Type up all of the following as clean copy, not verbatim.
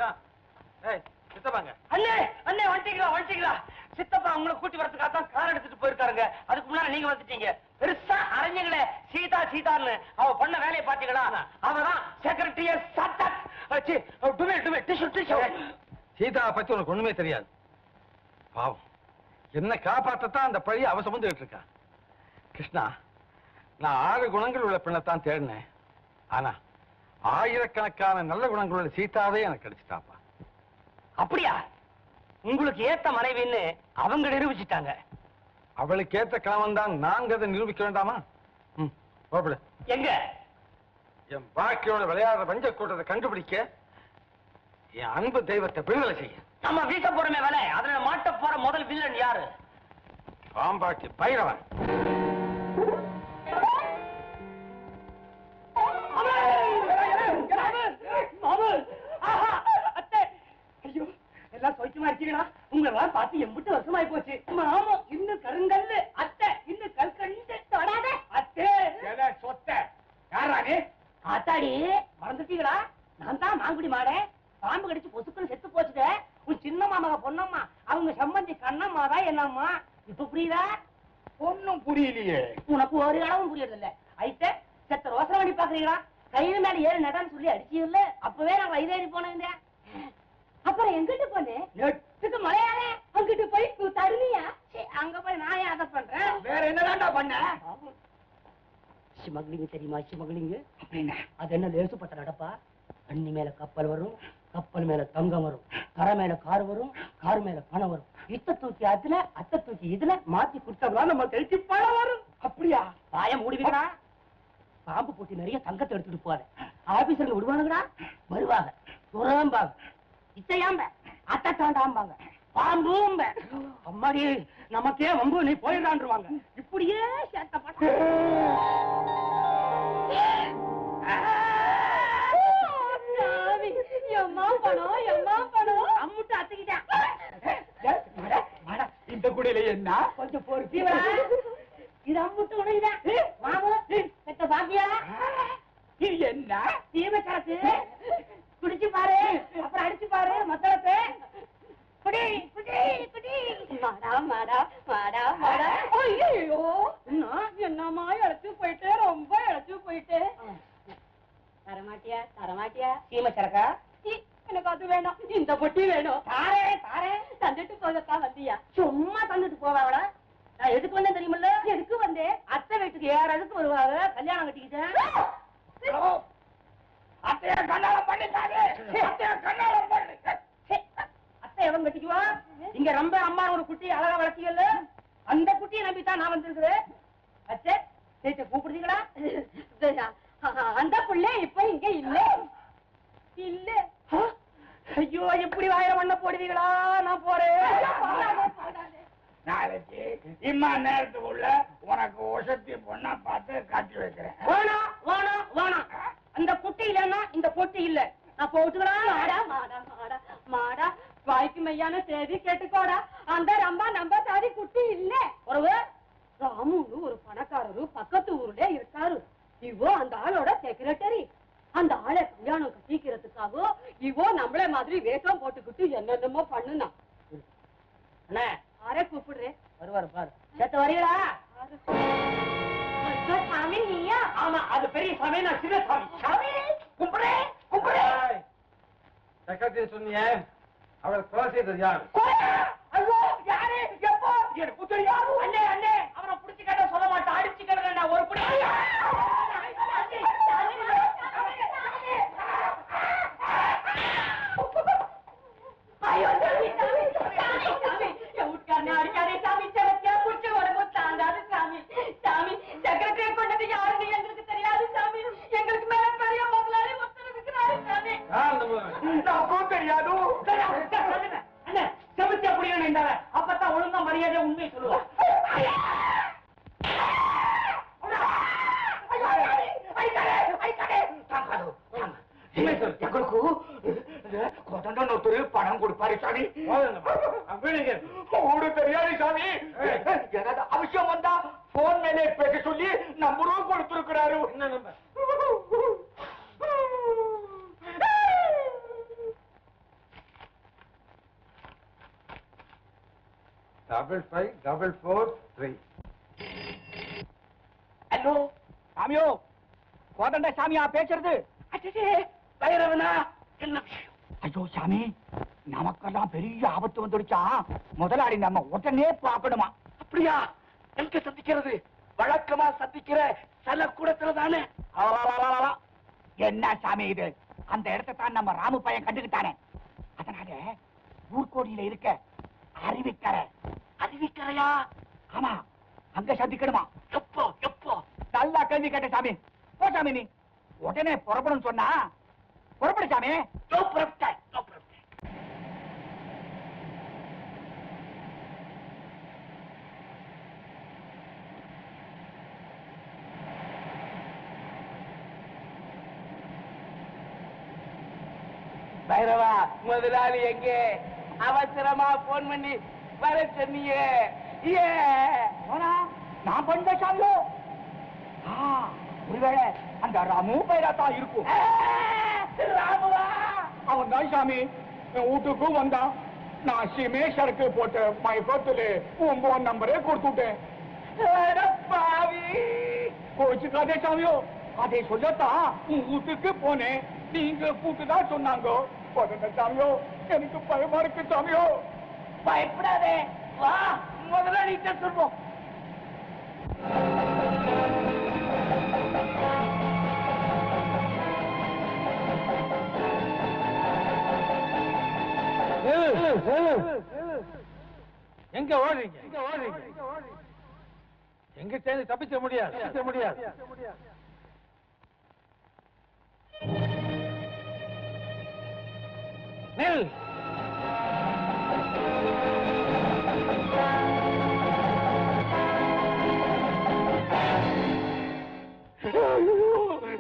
கிருஷ்ணா. சித்தப்பாங்க. அண்ணே அண்ணே வந்துட்டீங்களா? சித்தப்பா உங்களை கூட்டி வரதுக்காக கார் எடுத்துட்டு போயிருக்காருங்க. அதுக்கு முன்னாடி நீங்க வந்துட்டீங்க. பெருசா அரைஞ்சங்களே சீதான்னு அவ பண்ண வேலையை பாத்தீங்களா? அவதான் செக்ரட்டரிய சீதா பத்தி உனக்கு ஒண்ணுமே தெரியாது. பாவம், என்ன காப்பாற்றத்தான் அந்த பழி அவ சுமந்துகிட்டு இருக்கா. கிருஷ்ணா, நான் 6 குணங்கள் உள்ள பெண்ணைத்தான் தேடினேன். ஆனா ஆயிரக்கணக்கான நல்ல குணங்கள் உள்ள சீதாவே எனக்கு கிடைச்சிட்டாப்பா. அப்படியா? உங்களுக்கு ஏத்த மனைவின்னு அவங்க நிரூபிச்சுட்டாங்க. அவளுக்கு ஏத்த கணவன் தான் நாங்க அதை நிரூபிக்க வேண்டாமா? எங்க என் வாழ்க்கையோட விளையாடுற வஞ்ச கூட்டத்தை கண்டுபிடிக்க, என் அன்பு தெய்வத்தை விடுதலை செய்ய. நம்ம வீச போறமே வேலை, அதுல மாட்ட போற முதல் வில்லன் யாரு? பாம்பாட்டி பைரவன். ஐயோ, எல்லாம் சௌக்கியமா இருக்கீங்களா? உங்களெல்லாம் பார்த்து எம்பிட்டு வருஷமாயி போச்சு. மாமா இன்னும் கருங்கல்லு, அத்தை இன்னும் கல்கண்டு. தொடாத அத்தை. சொத்த யாரானே? ஆத்தாடி மறந்துட்டீங்களா? நான் தான் மாங்குடி மாடே. பாம்பு கடிச்சு பொசுக்குன்னு செத்து போச்சுட. உன் சின்ன மாமாவ பொண்ணம்மா, அவங்க சம்பந்தி கண்ணம்மா தான் என்னம்மா. இப்ப புரியுதா? ஒன்னும் புரியலையே. உனக்கு ஒரு அளவும் புரியறது இல்ல. ஐத்த செத்த ரோசனை பண்ணி பாக்குறீங்களா? கையில மேல ஏறி நடான்னு சொல்லி அடிச்சீங்கல்ல, அப்பவே நான் வயதேறி போனேன். அப்புறம் எங்கிட்டு போனேன்? நெட்டுக்கு மலையாளே. அங்கிட்டு போய் தருணியா? அங்க போய் நான் அதை பண்றேன். வேற என்னதான்டா பண்ண? ஸ்மக்லிங்க தெரியுமா? ஸ்மக்லிங்க அப்படின்னா அது என்ன லேசுப்பட்ட நடப்பா? தண்ணி மேல கப்பல் வரும், கப்பல் மேல தங்கம் வரும், கரை மேல கார் வரும், கார் மேல பணம் வரும். இத்த தூக்கி அதுல, அத்தை தூக்கி இதுல மாத்தி கொடுத்தா நம்ம கைக்கு பணம் வரும். அப்படியா? பாய மூடிவிடா. பாம்பு போட்டி நிறைய தங்கத்தை எடுத்துட்டு போவாரு. ஆபீசர்ல விடுவானுங்கடா, வருவாங்க, துறம்பாங்க, இத்தையாம்ப அத்தாண்டாம்பாங்க, பாம்பும்ப. அம்மாடி நமக்கே வம்பு, நீ போயிடான்ருவாங்க. இப்படியே சேர்த்த அம்முட்டு அத்துக்கிட்டேன். இந்த குடியில என்ன கொஞ்சம் பொறுத்தி இது அம்முட்டு உனக்குதான். மாமு செத்த பாக்கியா? இது என்ன தீமை சரக்கு. குடிச்சு பாரு, அப்புறம் அடிச்சு பாரு மத்தளத்தை. குடி குடி குடி. மாடா மாடா மாடா மாடா. ஐயோ என்னம்மா இழைச்சு போயிட்டு, ரொம்ப இழைச்சு போயிட்டு. தரமாட்டியா தரமாட்டியா? சீமை சரக்கா? எனக்கு அது வேணும், இந்த பொட்டி வேணும். தாரே தாரே. தந்துட்டு போகத்தான் வந்தியா? சும்மா தந்துட்டு போவாங்களா? நான் எதுக்கு வந்தேன் தெரியுமில்ல? எதுக்கு வந்தேன்? அத்தை வீட்டுக்கு யாராவது வருவாங்க, கல்யாணம் கட்டிக்கிட்டேன். அத்தைய கண்ணாலம் பண்ணிட்டாரு. அத்தைய கண்ணாலம் பண்ணு. அத்தை எவன் கட்டிக்குவா? இங்க ரொம்ப அம்மா ஒரு குட்டி அழகா வளர்த்தீங்கல்ல, அந்த குட்டியை நம்பித்தான் நான் வந்திருக்கிறேன். அத்தை சேச்ச கூப்பிடுறீங்களா? அந்த புள்ள இப்ப இங்க இல்ல இல்ல. ஐயோ, எப்படி வாயில மண்ண போடுவீங்களா? நான் போறேன். நாளைக்கு இம்மா நேரத்துக்குள்ள உனக்கு ஒசத்தி பொண்ணா பார்த்து காட்டி வைக்கிறேன். வேணாம் வேணாம் வேணாம். அந்த குட்டி இல்லன்னா இந்த பொட்டி இல்ல. நான் போட்டுக்கலாம். மாடா மாடா மாடா மாடா. வாய்க்கு மையான செய்தி கேட்டுக்கோடா. அந்த ரம்பா நம்ப சாதி குட்டி இல்ல. ஒரு ராமுன்னு ஒரு பணக்காரரு பக்கத்து ஊர்ல இருக்காரு. இவோ அந்த ஆளோட செக்ரட்டரி. அந்த ஆளை கல்யாணம் கட்டிக்கிறதுக்காக இவோ நம்மள மாதிரி வேஷம் போட்டுக்கிட்டு என்னென்னமோ பண்ணுனா. அண்ணா யாரே கூப்பிடுறேன்? வருவாரு பாரு. சேத்த வரீங்களா? சாமி நீயா? ஆமா, அது பெரிய சாமி, நான் சின்ன சாமி. சாமி கும்பிடு கும்பிடு. செக்ரட்டரி சொன்னியே, அவளை கொலை செய்தது யாரு? ஐயோ, யாரு எப்போ? எனக்கு தெரியாது. அண்ணே அண்ணே, அவனை பிடிச்சு கேட்ட சொல்ல மாட்டேன், அடிச்சு கேட்ட ஒரு பிடி. ஐயோ சாமி சாமி சாமி சாமி, எவுட்காரனே அடிக்காதே சாமி. செவத்தியா புடிச்சு உடம்பு தாங்காது சாமி. சாமி செக்ரட்டரியை கொண்டது யாருன்னு எங்களுக்கு தெரியாது சாமி. எங்களுக்கு மேல பெரிய முதலாளி ஒருத்தர் இருக்கிறாரு சாமி. நமக்கும் தெரியாது. அண்ணே செவத்தியா புடிக்கணும் இந்த அப்பதான் ஒழுங்கா மரியாதை உண்மையை சொல்லுவான். எங்களுக்கு ஒருத்தர் பணம் கொடுப்பாரு சாமி. ஊடு தெரியாது சாமி. ஏதாவது அவசியம் வந்தா போன் மேலே பேச சொல்லி நம்பரும் கொடுத்திருக்கிறாரு. என்ன நம்பர்? 554443. ஹலோ சாமியோ, கோதண்ட சாமியா பேசுறது? பைரவனா, என்ன விஷயம்? ஐயோ சாமி, நமக்கெல்லாம் பெரிய ஆபத்து வந்துடுச்சா. முதலாளி நம்ம உடனே பார்க்கணுமா? அப்படியா? எங்க சந்திக்கிறது? வழக்கமா சந்திக்கிற சில கூடத்துல தானே. என்ன சாமி இது? அந்த இடத்தை தான் நம்ம ராமு பையன் கண்டுகிட்டானே. அதனால ஊர்கோடியில இருக்க அறிவிக்கரை. அறிவிக்கரையா? ஆமா, அங்க சந்திக்கணுமா? எப்போ எப்போ? நல்லா கேள்வி கேட்ட சாமி. போ சாமி, நீ உடனே புறப்படும் சொன்னா புறப்படு சாமி. பைரவா, முதலாளி எங்கே? அவசரமா போன் பண்ணி வர சொன்னியே. நான் பண்ண சாமியோ. ஒருவேளை அந்த ராமு பைரா தான் இருக்கும். ராமுவா? அவன் தான் சாமி. என் வீட்டுக்கும் வந்தான். நான் சிமேஷருக்கு போட்ட மை பர்த்ல உன் போன் நம்பரே கொடுத்துட்டேன். பாவி, கோச்சுக்காதே சாமியோ. அதை சொல்லத்தான் உன் வீட்டுக்கு போனேன். நீங்க கூட்டுதான் சொன்னாங்க. சாமியோ, எனக்கு பயமா இருக்கு சாமியோ. பயப்படாதே, வா முதலாளி சொல்வோம். எங்க ஓடுறீங்க? எங்க சேர்ந்து தப்பிக்க முடியாது. நெல்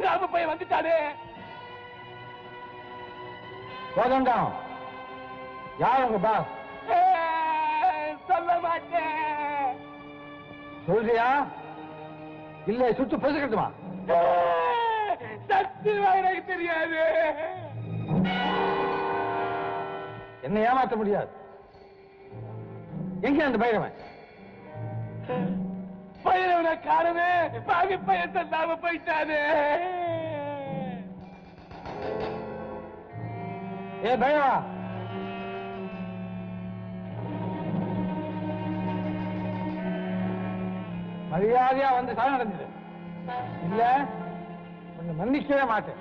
ராம பையன் வந்துட்டானே. கோதண்டம், யார் உங்க பாஸ்? சொல்ல மாட்டேன். சொல்றியா இல்ல சுட்டு பேசுகிறதுமா? சத்தியமா எனக்கு தெரியாது. என்ன ஏமாற்ற முடியாது. எங்க அந்த பைரவன்? பைரவனை காணவே, பாவி பையன் சொல்லாம போயிட்டாரு. ஏ பைரவா, மரியாதையா வந்து சரண் அடைஞ்சது இல்ல உன்னை மன்னிக்கவே மாட்டேன்.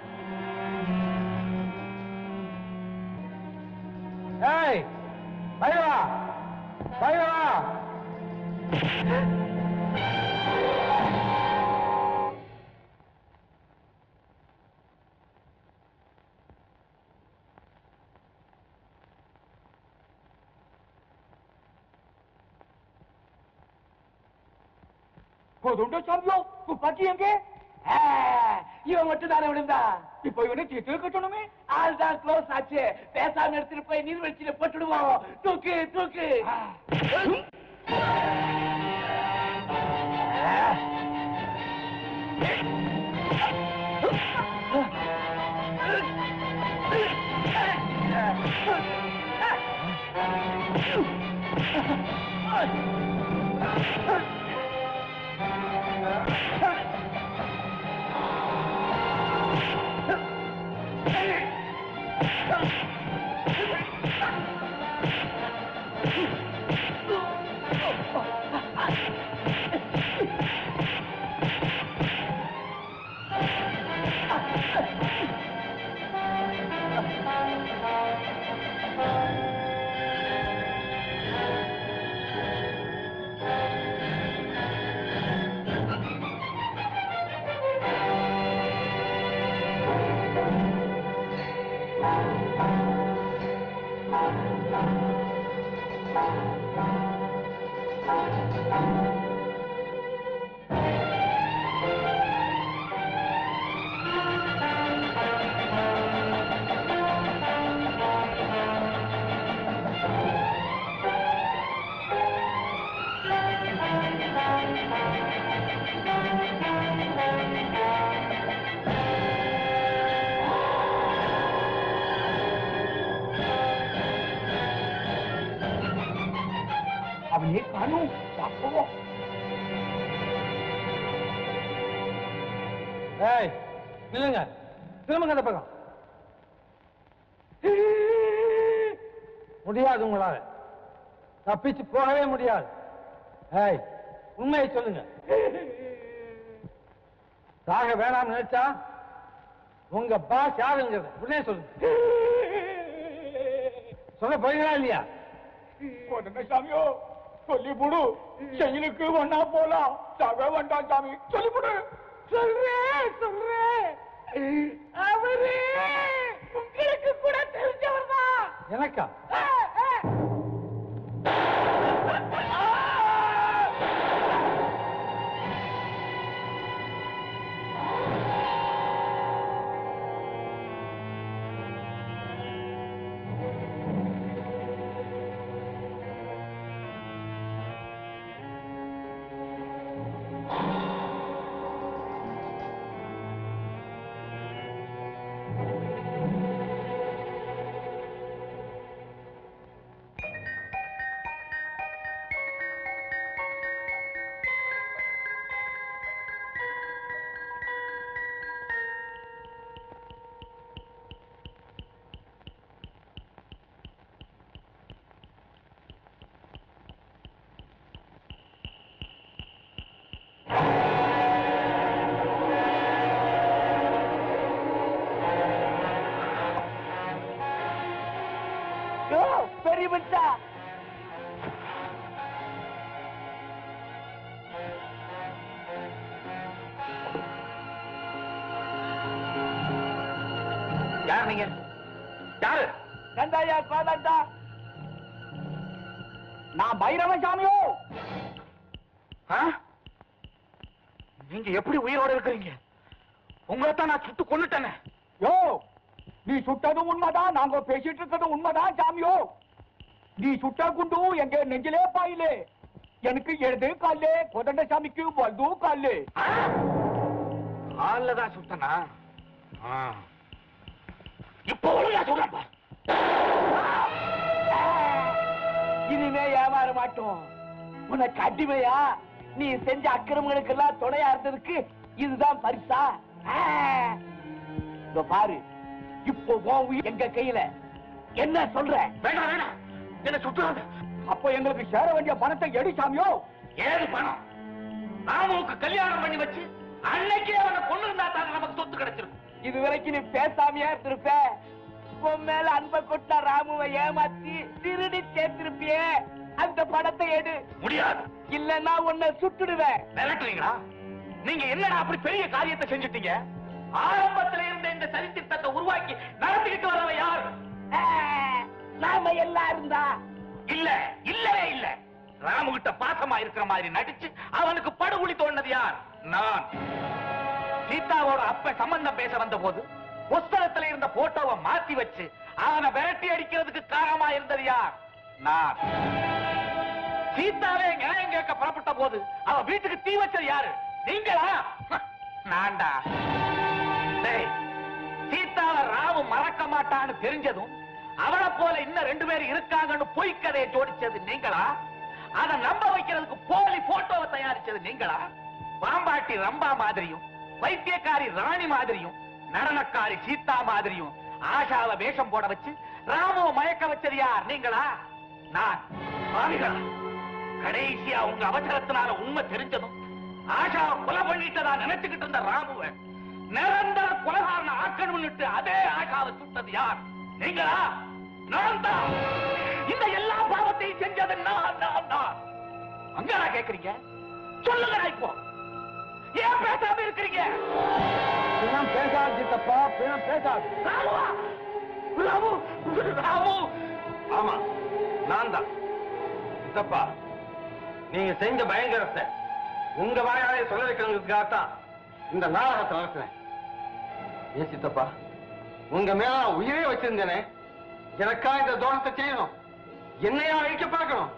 ஏய் பைரவா, பைரவா! சாமியோ, துப்பாக்கி எங்க? இவன் மட்டும் தானே விழுந்தா. இப்ப இவனை தீர்த்து கட்டணுமே. ஆள் தான் க்ளோஸ் ஆச்சு. பேசாம எடுத்துட்டு போய் நீர்வீழ்ச்சியில போட்டுடுவோம். தூக்கு தூக்கு. அவனே காணும் பார்ப்போம். ஏய் நில்லுங்க, திரும்பங்க அந்த பக்கம். முடியாது, உங்களால தப்பிச்சு போகவே முடியாது. ஏய் உண்மையை சொல்லுங்க. சாக வேணாம் நினைச்சா உங்க பாஸ் யாருங்கிறத உடனே சொல்லுங்க. சொல்ல போறீங்களா இல்லையா? சாமியோ சொல்லிவிடு, செயலுக்கு ஒன்னா போலாம். சாக வேண்டாம் சாமி, சொல்லிவிடு. சொல்றேன். அவரு உங்களுக்கு கூட தெரிஞ்சவர் தான். எனக்கா? பெரிய மச்சா யார் நீங்க? யாரு? கந்தாயா கோதண்டா, நான் பைரவசாமியோ. நீங்க எப்படி உயிரோட இருக்கிறீங்க? உங்களைத்தான் நான் சுட்டு கொன்னுட்டேனே. யோ, நீ சுட்டதும் உண்மைதான், நாங்க பேசிட்டு இருக்கிறது உண்மைதான் சாமியோ. நீ சுட்ட குண்டு எங்க நெஞ்சிலே பாயிலே. எனக்கு எழுது காலே, கோதண்டசாமிக்கு வலது காலே. காலதான் சுட்டனா? இப்போ ஒழுங்கா சொல்றப்ப இனிமே ஏமாற மாட்டோம். உனக்கு அடிமையா நீ செஞ்ச அக்கிரமங்களுக்கு எல்லாம் துணையா இருந்ததுக்கு இதுதான் பரிசா? பாரு, இப்போ எங்க கையில. என்ன சொல்ற? வேண்டாம் வேண்டாம், என்ன சுட்டுறாங்க. அப்போ எங்களுக்கு சேர வேண்டிய பணத்தை எடு சாமியோ. ஏது பணம்? ராமுவுக்கு கல்யாணம் பண்ணி வச்சு அன்னைக்கே அவனை கொண்டு இருந்தா தான் நமக்கு சொத்து கிடைச்சிருக்கும். இது வரைக்கும் நீ பேசாமையா இருந்திருப்ப. உன் மேல அன்பை கொட்ட ராமுவை ஏமாத்தி திருடி சேர்த்திருப்பியே. அந்த பணத்தை எடு. முடியாது. இல்லன்னா உன்னை சுட்டுடுவேன். மிரட்டுறீங்களா? நீங்க என்னடா அப்படி பெரிய காரியத்தை செஞ்சுட்டீங்க? ஆரம்பத்துல இருந்த இந்த சரித்திரத்தை உருவாக்கி நடத்திக்கிட்டு வரவன் யார்? நாம எல்லாரும் தான். இல்ல, இல்லவே இல்ல. ராமு கிட்ட பாசமா இருக்கிற மாதிரி நடிச்சு அவனுக்கு படுகுழி தோண்டது யார்? நான். சீதாவோட அப்ப சம்பந்தம் பேச வந்த போது புஸ்தகத்துல இருந்த போட்டோவை மாத்தி வச்சு அவனை விரட்டி அடிக்கிறதுக்கு காரணமா இருந்தது யார்? நான். சீதாவே நியாயம் கேட்க புறப்பட்ட போது அவ வீட்டுக்கு தீ வச்சது யாரு? நீங்களா? நான்டா. சீதாவை ராமு மறக்க மாட்டான்னு தெரிஞ்சதும் அவளை போல இன்னும் 2 பேர் இருக்காங்கன்னு பொய் கதையை ஜோடிச்சது நீங்களா? அதை நம்ப வைக்கிறதுக்கு போலி போட்டோவை தயாரிச்சது நீங்களா? பாம்பாட்டி ரம்பா மாதிரியும் வைத்தியக்காரி ராணி மாதிரியும் நடனக்காரி சீதா மாதிரியும் ஆஷாவை வேஷம் போட வச்சு ராமுவை மயக்க வச்சது யார்? நீங்களா? நான். பாவிகளா, கடைசியா உங்க அவசரத்தினால உண்மை தெரிஞ்சதும் ஆஷாவை கொலை பண்ணிட்டதா நினைச்சுக்கிட்டு இருந்த ராமுவை நிரந்தர கொலைகாரனை ஆக்கணும்னுட்டு அதே ஆஷாவை சுட்டது யார்? நீங்களா? நான் தான். இந்த எல்லா பாவத்தையும் செஞ்சது நான். அங்கடா கேக்குறீங்க? சொல்லுங்க. இப்போ ஏன் பேசாம இருக்கிறீங்க? பேசாது சித்தப்பா, பேசாது. ராமு. ஆமா, நான் தான். சித்தப்பா, நீங்க செஞ்ச பயங்கரத்தை உங்க வாயாலே சொல்ல வைக்கிறதுக்காகத்தான் இந்த நாடகத்தை நடத்தினேன். ஏன் சித்தப்பா, உங்க மேல உயிரே வச்சிருந்தேனே, எனக்கா இந்த தோஷத்தை செய்யணும்? என்னையா அழிக்க பார்க்கணும்?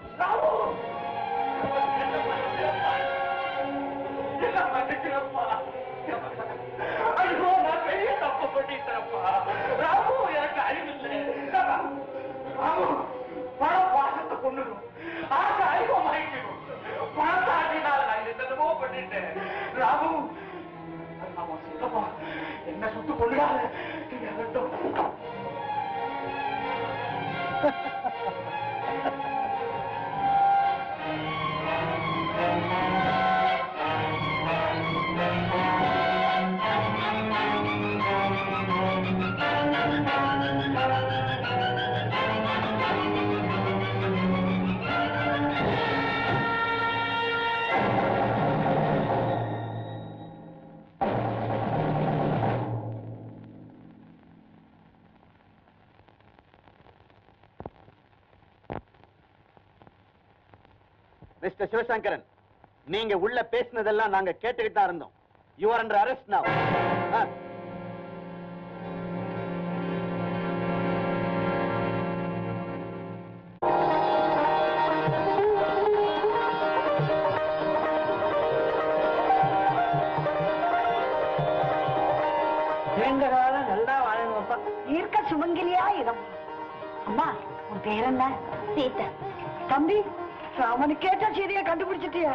ஐயோ, நான் பெரிய தப்பு பண்ணிட்டேன்ப்பா. ராமு, எனக்கு அறிவில்லை. ராமு, பண பாசத்தை கொண்டு ஆசை அறிவமாய் என்ன சுட்டு கொள்ளாத. மிஸ்டர் சிவசங்கரன், நீங்க உள்ள பேசினதெல்லாம் நாங்க கேட்டுக்கிட்டு தான் இருந்தோம். யூ ஆர் அண்டர் அரெஸ்ட் நவ. எங்க காலம் நல்லா வாழணும்ப்பா. இருக்க சுமங்கலியா இடம். அம்மா, உன் பேர் என்ன? சீதா. தம்பி, ராமனு கேட்ட செய்தியை கண்டுபிடிச்சிட்டியா?